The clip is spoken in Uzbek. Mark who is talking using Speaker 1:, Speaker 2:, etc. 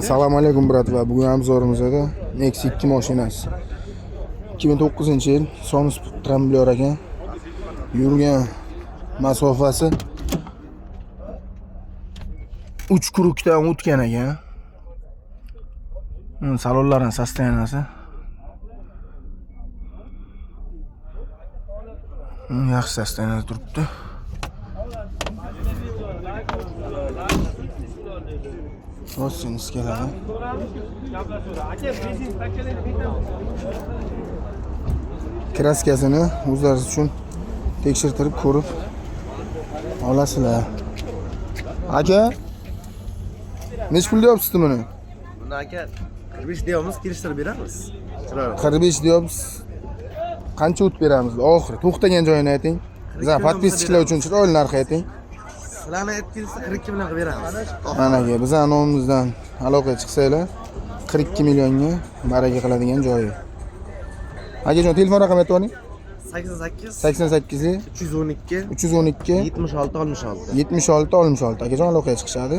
Speaker 1: Assalomu alaykum bratva. Bugun obzorimizda Nexus 2 mashinasi. 2009-yil Sonus Trambler ekan. Yurgan masofasi 3 kurukdan o'tgan ekan. Salonlarning sostoyanasi yaxshi sostoyanada turibdi. O'zingiz keladi. Kraskasini o'zlaringiz uchun tekshirtirib ko'rib olasizlar. Aka, nech pul deyapsiz buni?
Speaker 2: Buni aka 45 deyapmiz, kelishtirib beramiz.
Speaker 1: 45 deyapsiz. Qancha o't beramiz? Oxiri to'xtagan joyini ayting. Bizlar podpischiklar uchun chiroyli narx ayting.
Speaker 2: Sizlarni aytdingiz 42 million qilib beramiz.
Speaker 1: Mana aka, bizning nomimizdan aloqaga chiqsanglar 42 millionga baraka qiladigan joyi. Akajon, telefon raqamini aytib oling.
Speaker 2: 88
Speaker 1: 312
Speaker 2: 312 76 66.
Speaker 1: 76 66. Akajon aloqaga chiqishadi.